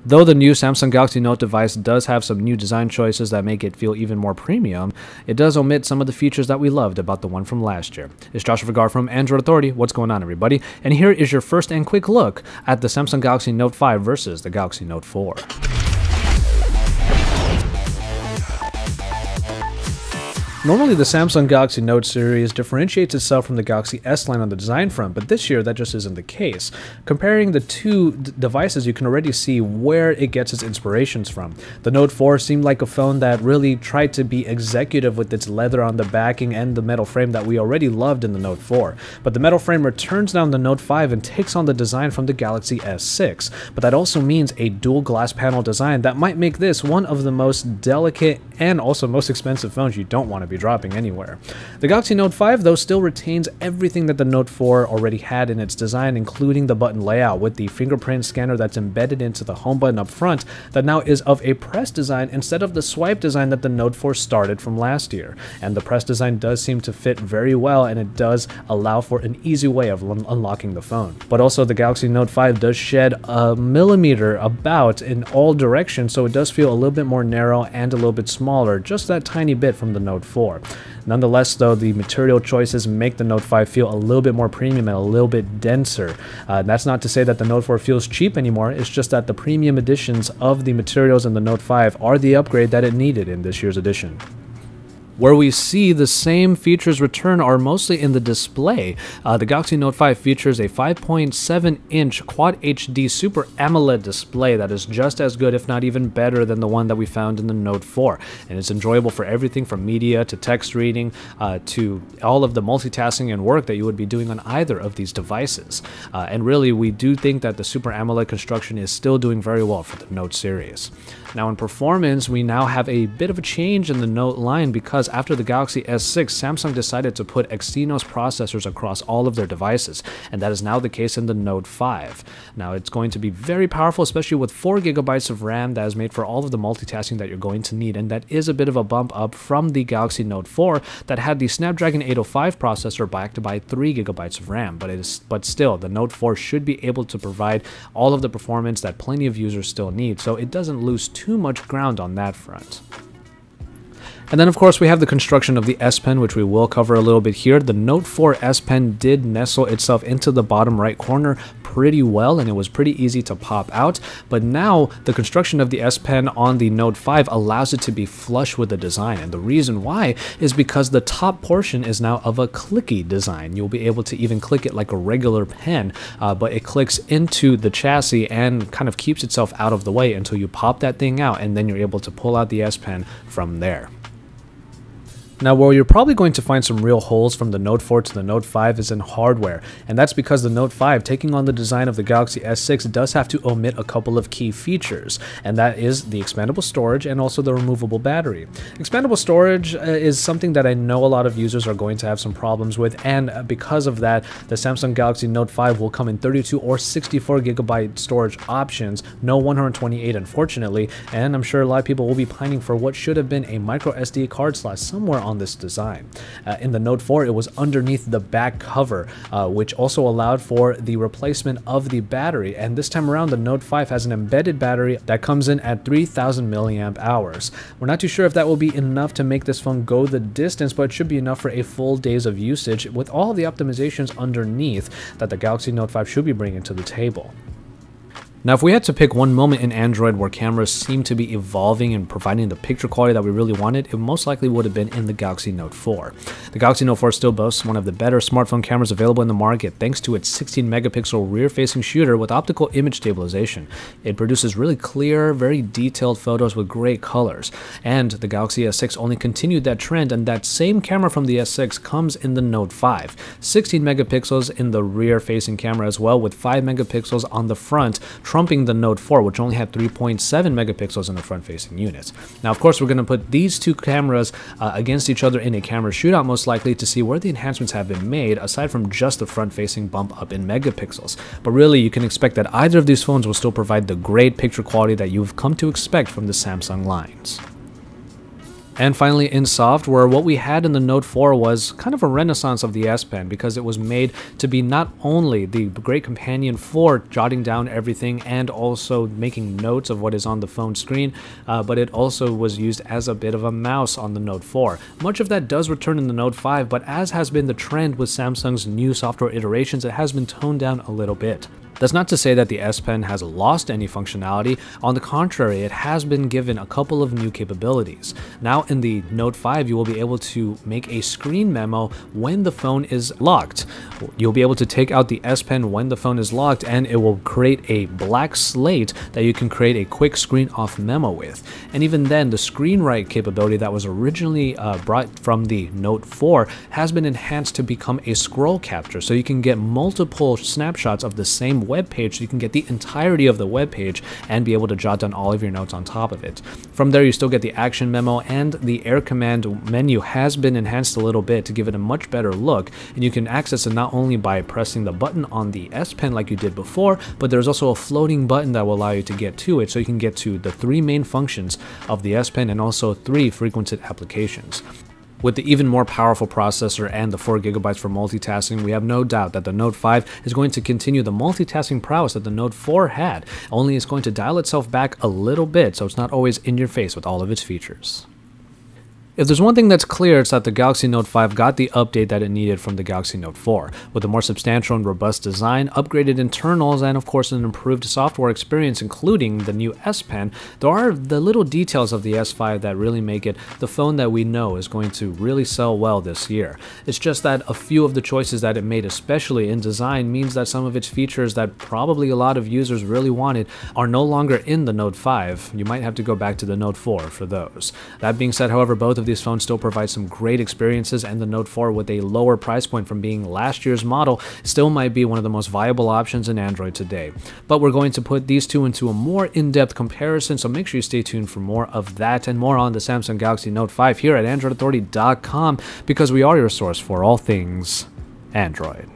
Though the new Samsung Galaxy Note device does have some new design choices that make it feel even more premium, it does omit some of the features that we loved about the one from last year. It's Joshua Vergara from Android Authority. What's going on, everybody? And here is your first and quick look at the Samsung Galaxy Note 5 versus the Galaxy Note 4. Normally, the Samsung Galaxy Note series differentiates itself from the Galaxy S line on the design front, but this year that just isn't the case. Comparing the two devices, you can already see where it gets its inspirations from. The Note 4 seemed like a phone that really tried to be executive with its leather on the backing and the metal frame that we already loved in the Note 4. But the metal frame returns down the Note 5 and takes on the design from the Galaxy S6. But that also means a dual glass panel design that might make this one of the most delicate and also most expensive phones you don't want to be dropping anywhere. The Galaxy Note 5 though still retains everything that the Note 4 already had in its design, including the button layout with the fingerprint scanner that's embedded into the home button up front that now is of a press design instead of the swipe design that the Note 4 started from last year. And the press design does seem to fit very well, and it does allow for an easy way of unlocking the phone. But also the Galaxy Note 5 does shed a millimeter about in all directions, so it does feel a little bit more narrow and a little bit smaller, just that tiny bit from the Note 4. Nonetheless, though, the material choices make the Note 5 feel a little bit more premium and a little bit denser. That's not to say that the Note 4 feels cheap anymore, it's just that the premium editions of the materials in the Note 5 are the upgrade that it needed in this year's edition. Where we see the same features return are mostly in the display. The Galaxy Note 5 features a 5.7-inch Quad HD Super AMOLED display that is just as good, if not even better, than the one that we found in the Note 4. And it's enjoyable for everything from media to text reading to all of the multitasking and work that you would be doing on either of these devices. And really, we do think that the Super AMOLED construction is still doing very well for the Note series. Now in performance, we now have a bit of a change in the Note line because after the Galaxy S6, Samsung decided to put Exynos processors across all of their devices, and that is now the case in the Note 5. Now it's going to be very powerful, especially with 4 GB of RAM that is made for all of the multitasking that you're going to need, and that is a bit of a bump up from the Galaxy Note 4 that had the Snapdragon 805 processor backed by 3 GB of RAM, but still, the Note 4 should be able to provide all of the performance that plenty of users still need, so it doesn't lose too much ground on that front. And then of course we have the construction of the S Pen, which we will cover a little bit here. The Note 4 S Pen did nestle itself into the bottom right corner pretty well, and it was pretty easy to pop out, but now the construction of the S Pen on the Note 5 allows it to be flush with the design, and the reason why is because the top portion is now of a clicky design. You'll be able to even click it like a regular pen, but it clicks into the chassis and kind of keeps itself out of the way until you pop that thing out, and then you're able to pull out the S Pen from there. Now, where you're probably going to find some real holes from the Note 4 to the Note 5 is in hardware, and that's because the Note 5, taking on the design of the Galaxy S6, does have to omit a couple of key features, and that is the expandable storage and also the removable battery. Expandable storage is something that I know a lot of users are going to have some problems with, and because of that, the Samsung Galaxy Note 5 will come in 32 or 64 GB storage options, no 128 unfortunately, and I'm sure a lot of people will be pining for what should have been a micro SD card slot somewhere on this design. In the Note 4, it was underneath the back cover, which also allowed for the replacement of the battery, and this time around the Note 5 has an embedded battery that comes in at 3000 milliamp hours. We're not too sure if that will be enough to make this phone go the distance, but it should be enough for a full days of usage with all the optimizations underneath that the Galaxy Note 5 should be bringing to the table. Now, if we had to pick one moment in Android where cameras seem to be evolving and providing the picture quality that we really wanted, it most likely would have been in the Galaxy Note 4. The Galaxy Note 4 still boasts one of the better smartphone cameras available in the market thanks to its 16-megapixel rear-facing shooter with optical image stabilization. It produces really clear, very detailed photos with great colors, and the Galaxy S6 only continued that trend, and that same camera from the S6 comes in the Note 5. 16 megapixels in the rear-facing camera as well, with 5 megapixels on the front, trumping the Note 4, which only had 3.7 megapixels in the front-facing unit. Now, of course, we're going to put these two cameras against each other in a camera shootout, most likely, to see where the enhancements have been made, aside from just the front-facing bump up in megapixels. But really, you can expect that either of these phones will still provide the great picture quality that you've come to expect from the Samsung lines. And finally, in software, what we had in the Note 4 was kind of a renaissance of the S Pen because it was made to be not only the great companion for jotting down everything and also making notes of what is on the phone screen, but it also was used as a bit of a mouse on the Note 4. Much of that does return in the Note 5, but as has been the trend with Samsung's new software iterations, it has been toned down a little bit. That's not to say that the S Pen has lost any functionality. On the contrary, it has been given a couple of new capabilities. Now in the Note 5, you will be able to make a screen memo when the phone is locked. You'll be able to take out the S Pen when the phone is locked, and it will create a blank slate that you can create a quick screen off memo with. And even then, the screen write capability that was originally brought from the Note 4 has been enhanced to become a scroll capture, so you can get multiple snapshots of the same web page, so you can get the entirety of the web page and be able to jot down all of your notes on top of it. From there, you still get the action memo, and the air command menu has been enhanced a little bit to give it a much better look, and you can access it not only by pressing the button on the S Pen like you did before, but there's also a floating button that will allow you to get to it, so you can get to the 3 main functions of the S Pen and also 3 frequented applications. With the even more powerful processor and the 4GB for multitasking, we have no doubt that the Note 5 is going to continue the multitasking prowess that the Note 4 had, only it's going to dial itself back a little bit so it's not always in your face with all of its features. If there's one thing that's clear, it's that the Galaxy Note 5 got the update that it needed from the Galaxy Note 4, with a more substantial and robust design, upgraded internals, and of course an improved software experience including the new S Pen. There are the little details of the S5 that really make it the phone that we know is going to really sell well this year. It's just that a few of the choices that it made, especially in design, means that some of its features that probably a lot of users really wanted are no longer in the Note 5. You might have to go back to the Note 4 for those. That being said, however, both of these phones still provide some great experiences, and the Note 4, with a lower price point from being last year's model, still might be one of the most viable options in Android today. But we're going to put these two into a more in-depth comparison, so make sure you stay tuned for more of that and more on the Samsung Galaxy Note 5 here at AndroidAuthority.com, because we are your source for all things Android.